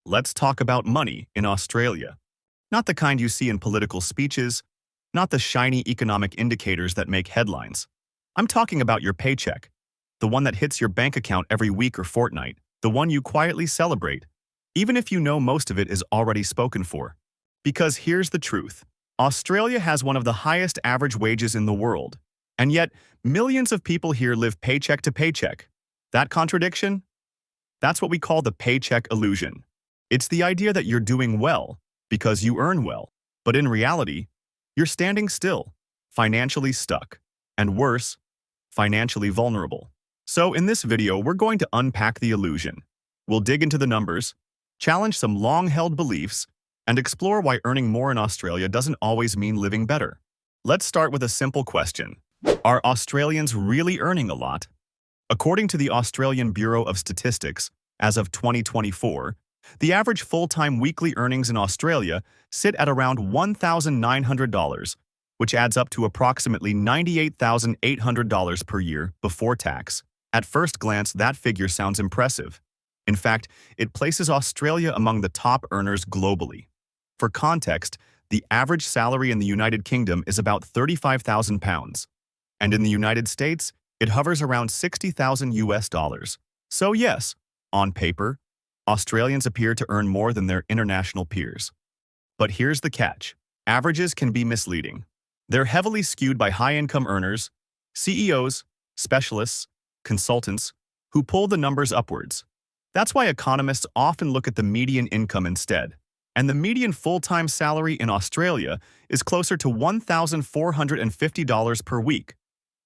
Let's talk about money in Australia. Not the kind you see in political speeches, not the shiny economic indicators that make headlines. I'm talking about your paycheck, the one that hits your bank account every week or fortnight, the one you quietly celebrate, even if you know most of it is already spoken for. Because here's the truth. Australia has one of the highest average wages in the world, and yet millions of people here live paycheck to paycheck. That contradiction? That's what we call the paycheck illusion. It's the idea that you're doing well because you earn well, but in reality, you're standing still, financially stuck, and worse, financially vulnerable. So in this video, we're going to unpack the illusion. We'll dig into the numbers, challenge some long-held beliefs, and explore why earning more in Australia doesn't always mean living better. Let's start with a simple question. Are Australians really earning a lot? According to the Australian Bureau of Statistics, as of 2024, the average full-time weekly earnings in Australia sit at around $1,900, which adds up to approximately $98,800 per year before tax. At first glance, that figure sounds impressive. In fact, it places Australia among the top earners globally. For context, the average salary in the United Kingdom is about £35,000, and in the United States, it hovers around 60,000 US dollars. So yes, on paper, Australians appear to earn more than their international peers. But here's the catch. Averages can be misleading. They're heavily skewed by high-income earners, CEOs, specialists, consultants, who pull the numbers upwards. That's why economists often look at the median income instead. And the median full-time salary in Australia is closer to $1,450 per week,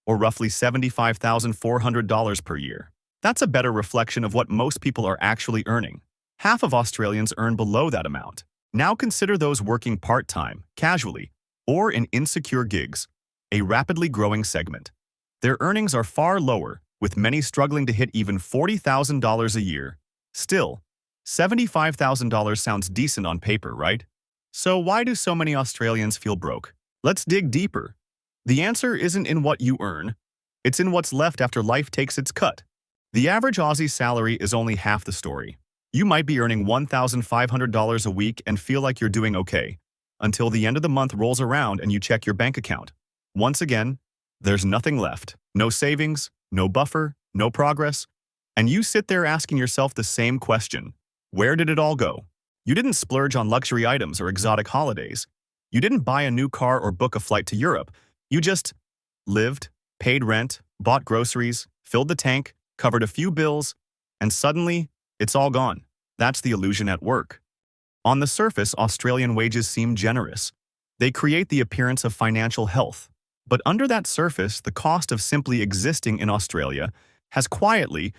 or roughly $75,400 per year. That's a better reflection of what most people are actually earning. Half of Australians earn below that amount. Now consider those working part-time, casually, or in insecure gigs, a rapidly growing segment. Their earnings are far lower, with many struggling to hit even $40,000 a year. Still, $75,000 sounds decent on paper, right? So why do so many Australians feel broke? Let's dig deeper. The answer isn't in what you earn. It's in what's left after life takes its cut. The average Aussie salary is only half the story. You might be earning $1,500 a week and feel like you're doing okay, until the end of the month rolls around and you check your bank account. Once again, there's nothing left. No savings, no buffer, no progress. And you sit there asking yourself the same question. Where did it all go? You didn't splurge on luxury items or exotic holidays. You didn't buy a new car or book a flight to Europe. You just lived, paid rent, bought groceries, filled the tank, covered a few bills, and suddenly, it's all gone. That's the illusion at work. On the surface, Australian wages seem generous. They create the appearance of financial health. But under that surface, the cost of simply existing in Australia has quietly,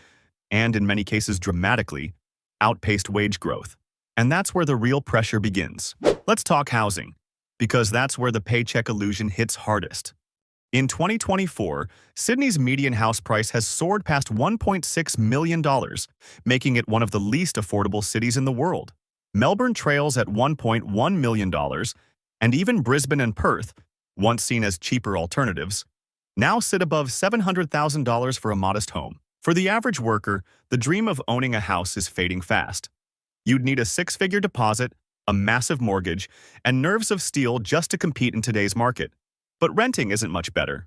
and in many cases dramatically, outpaced wage growth. And that's where the real pressure begins. Let's talk housing, because that's where the paycheck illusion hits hardest. In 2024, Sydney's median house price has soared past $1.6 million, making it one of the least affordable cities in the world. Melbourne trails at $1.1 million, and even Brisbane and Perth, once seen as cheaper alternatives, now sit above $700,000 for a modest home. For the average worker, the dream of owning a house is fading fast. You'd need a six-figure deposit, a massive mortgage, and nerves of steel just to compete in today's market. But renting isn't much better.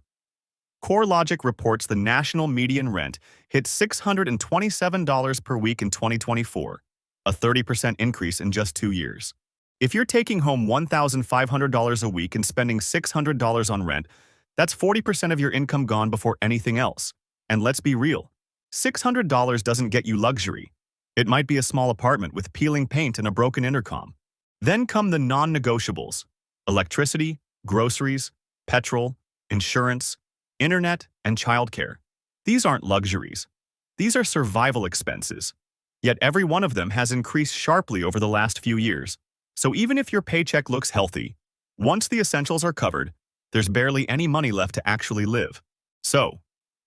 CoreLogic reports the national median rent hit $627 per week in 2024, a 30% increase in just 2 years. If you're taking home $1,500 a week and spending $600 on rent, that's 40% of your income gone before anything else. And let's be real, $600 doesn't get you luxury. It might be a small apartment with peeling paint and a broken intercom. Then come the non-negotiables: electricity, groceries, petrol, insurance, internet, and childcare. These aren't luxuries. These are survival expenses. Yet every one of them has increased sharply over the last few years. So even if your paycheck looks healthy, once the essentials are covered, there's barely any money left to actually live. So,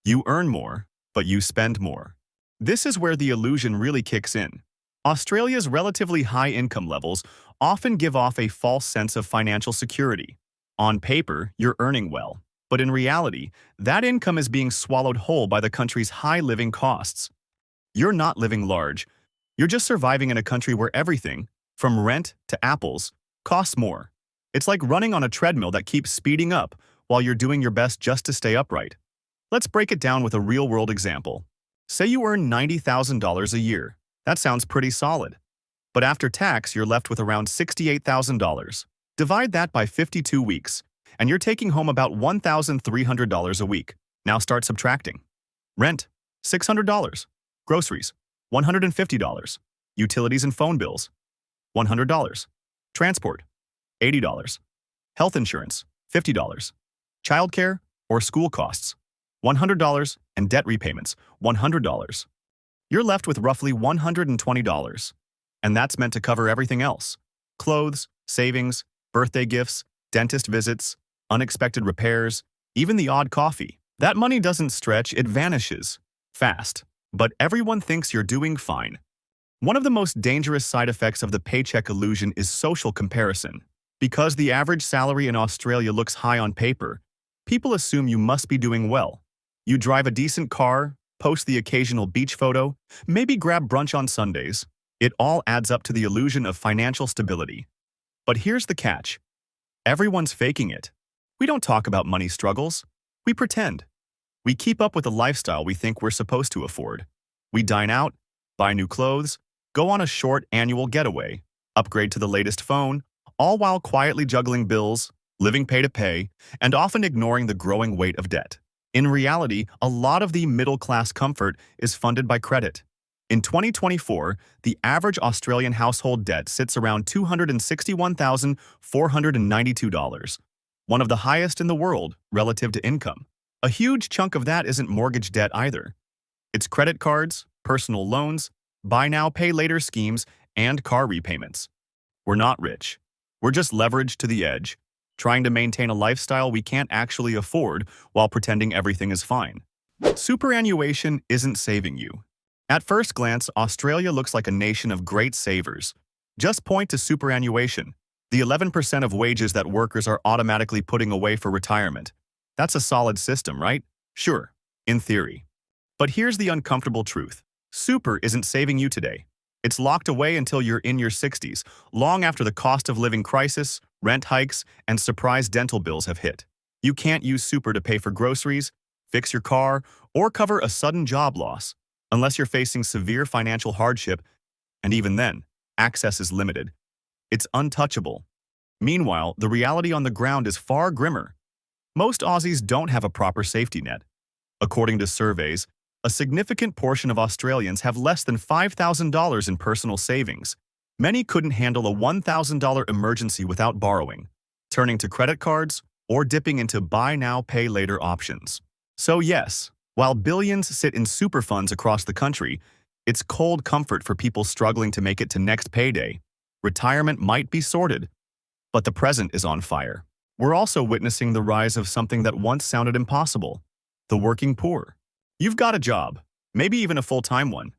you earn more, but you spend more. This is where the illusion really kicks in. Australia's relatively high income levels often give off a false sense of financial security. On paper, you're earning well, but in reality, that income is being swallowed whole by the country's high living costs. You're not living large, You're just surviving in a country where everything, from rent to apples, costs more. It's like running on a treadmill that keeps speeding up while you're doing your best just to stay upright. Let's break it down with a real-world example. Say you earn $90,000 a year. That sounds pretty solid. But after tax, you're left with around $68,000. Divide that by 52 weeks, and you're taking home about $1,300 a week. Now start subtracting. Rent, $600. Groceries, $150. Utilities and phone bills, $100. Transport, $80. Health insurance, $50. Childcare or school costs, $100. And debt repayments, $100. You're left with roughly $120. And that's meant to cover everything else. Clothes, savings, birthday gifts, dentist visits, unexpected repairs, even the odd coffee. That money doesn't stretch, it vanishes. Fast. But everyone thinks you're doing fine. One of the most dangerous side effects of the paycheck illusion is social comparison. Because the average salary in Australia looks high on paper, people assume you must be doing well. You drive a decent car, post the occasional beach photo, maybe grab brunch on Sundays. It all adds up to the illusion of financial stability. But here's the catch. Everyone's faking it. We don't talk about money struggles. We pretend. We keep up with the lifestyle we think we're supposed to afford. We dine out, buy new clothes, go on a short annual getaway, upgrade to the latest phone, all while quietly juggling bills, living pay to pay, and often ignoring the growing weight of debt. In reality, a lot of the middle-class comfort is funded by credit. In 2024, the average Australian household debt sits around $261,492, one of the highest in the world relative to income. A huge chunk of that isn't mortgage debt either. It's credit cards, personal loans, buy now, pay later schemes, and car repayments. We're not rich. We're just leveraged to the edge, trying to maintain a lifestyle we can't actually afford while pretending everything is fine. Superannuation isn't saving you. At first glance, Australia looks like a nation of great savers. Just point to superannuation, the 11% of wages that workers are automatically putting away for retirement. That's a solid system, right? Sure, in theory. But here's the uncomfortable truth. Super isn't saving you today. It's locked away until you're in your 60s, long after the cost of living crisis, rent hikes, and surprise dental bills have hit. You can't use super to pay for groceries, fix your car, or cover a sudden job loss, unless you're facing severe financial hardship, and even then, access is limited. It's untouchable. Meanwhile, the reality on the ground is far grimmer. Most Aussies don't have a proper safety net. According to surveys, a significant portion of Australians have less than $5,000 in personal savings. Many couldn't handle a $1,000 emergency without borrowing, turning to credit cards, or dipping into buy now, pay later options. So yes, while billions sit in super funds across the country, it's cold comfort for people struggling to make it to next payday. Retirement might be sorted, but the present is on fire. We're also witnessing the rise of something that once sounded impossible: the working poor. You've got a job, maybe even a full-time one.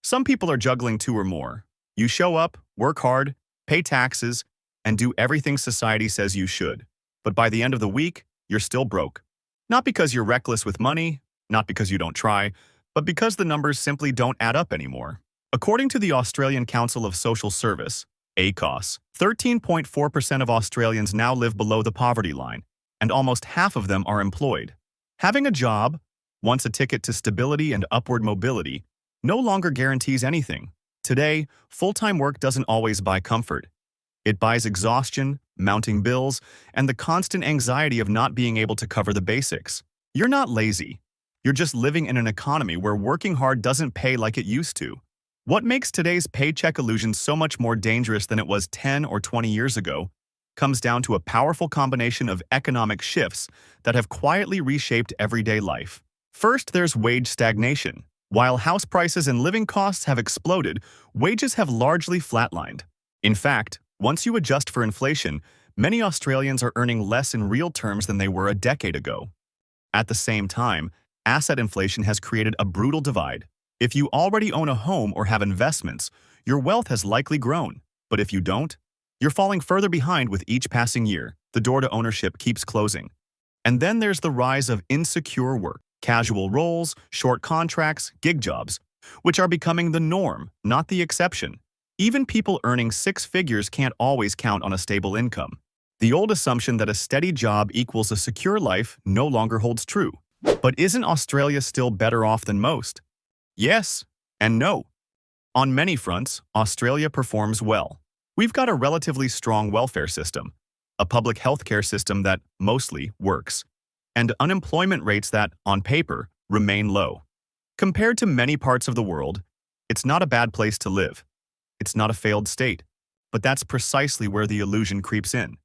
Some people are juggling two or more. You show up, work hard, pay taxes, and do everything society says you should. But by the end of the week, you're still broke. Not because you're reckless with money, not because you don't try, but because the numbers simply don't add up anymore. According to the Australian Council of Social Service, ACOS, 13.4% of Australians now live below the poverty line, and almost half of them are employed. Having a job, once a ticket to stability and upward mobility, no longer guarantees anything. Today, full-time work doesn't always buy comfort. It buys exhaustion, mounting bills, and the constant anxiety of not being able to cover the basics. You're not lazy. You're just living in an economy where working hard doesn't pay like it used to. What makes today's paycheck illusion so much more dangerous than it was 10 or 20 years ago comes down to a powerful combination of economic shifts that have quietly reshaped everyday life. First, there's wage stagnation. While house prices and living costs have exploded, wages have largely flatlined. In fact, once you adjust for inflation, many Australians are earning less in real terms than they were a decade ago. At the same time, asset inflation has created a brutal divide. If you already own a home or have investments, your wealth has likely grown. But if you don't, you're falling further behind with each passing year. The door to ownership keeps closing. And then there's the rise of insecure work. Casual roles, short contracts, gig jobs. which are becoming the norm, not the exception. Even people earning six figures can't always count on a stable income. The old assumption that a steady job equals a secure life no longer holds true. But isn't Australia still better off than most? Yes and no. On many fronts, Australia performs well. We've got a relatively strong welfare system, a public healthcare system that mostly works, and unemployment rates that, on paper, remain low. Compared to many parts of the world, it's not a bad place to live. It's not a failed state. But that's precisely where the illusion creeps in.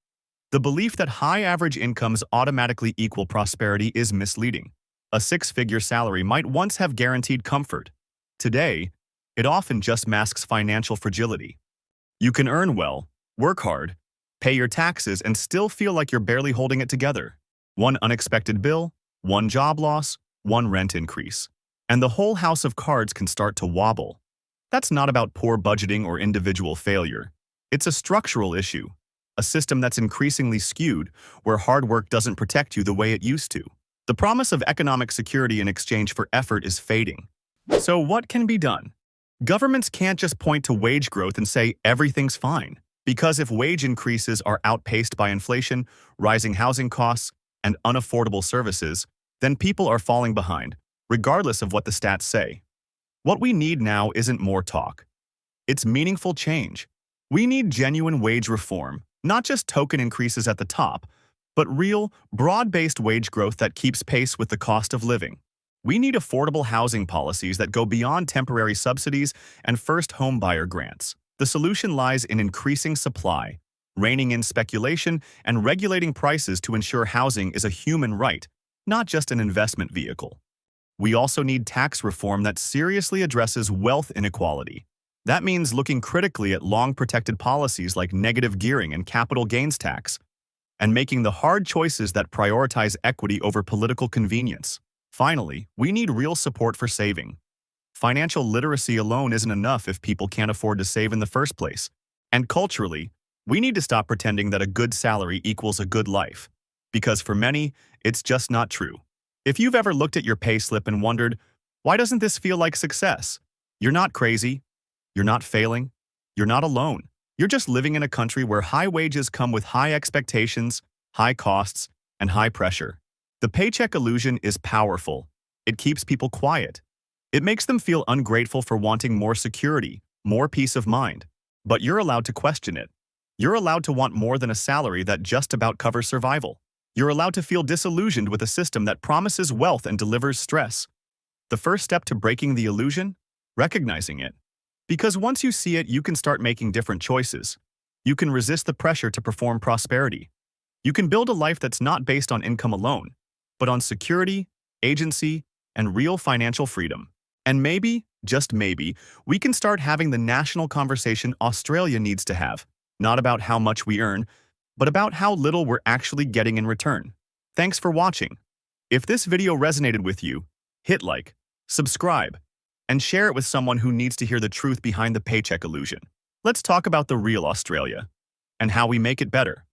The belief that high average incomes automatically equal prosperity is misleading. A six-figure salary might once have guaranteed comfort. Today, it often just masks financial fragility. You can earn well, work hard, pay your taxes, and still feel like you're barely holding it together. One unexpected bill, one job loss, one rent increase, and the whole house of cards can start to wobble. That's not about poor budgeting or individual failure. It's a structural issue, a system that's increasingly skewed, where hard work doesn't protect you the way it used to. The promise of economic security in exchange for effort is fading. So what can be done? Governments can't just point to wage growth and say everything's fine, because if wage increases are outpaced by inflation, rising housing costs, and unaffordable services, then people are falling behind, regardless of what the stats say. What we need now isn't more talk. It's meaningful change. We need genuine wage reform, not just token increases at the top, but real, broad-based wage growth that keeps pace with the cost of living. We need affordable housing policies that go beyond temporary subsidies and first home buyer grants. The solution lies in increasing supply, reining in speculation, and regulating prices to ensure housing is a human right, not just an investment vehicle. We also need tax reform that seriously addresses wealth inequality. That means looking critically at long-protected policies like negative gearing and capital gains tax, and making the hard choices that prioritize equity over political convenience. Finally, we need real support for saving. Financial literacy alone isn't enough if people can't afford to save in the first place. And culturally, we need to stop pretending that a good salary equals a good life. Because for many, it's just not true. If you've ever looked at your payslip and wondered, why doesn't this feel like success? You're not crazy. You're not failing. You're not alone. You're just living in a country where high wages come with high expectations, high costs, and high pressure. The paycheck illusion is powerful. It keeps people quiet. It makes them feel ungrateful for wanting more security, more peace of mind. But you're allowed to question it. You're allowed to want more than a salary that just about covers survival. You're allowed to feel disillusioned with a system that promises wealth and delivers stress. The first step to breaking the illusion? Recognizing it. Because once you see it, you can start making different choices. You can resist the pressure to perform prosperity. You can build a life that's not based on income alone, but on security, agency, and real financial freedom. And maybe, just maybe, we can start having the national conversation Australia needs to have, not about how much we earn, but about how little we're actually getting in return. Thanks for watching. If this video resonated with you, hit like, subscribe, and share it with someone who needs to hear the truth behind the paycheck illusion. Let's talk about the real Australia and how we make it better.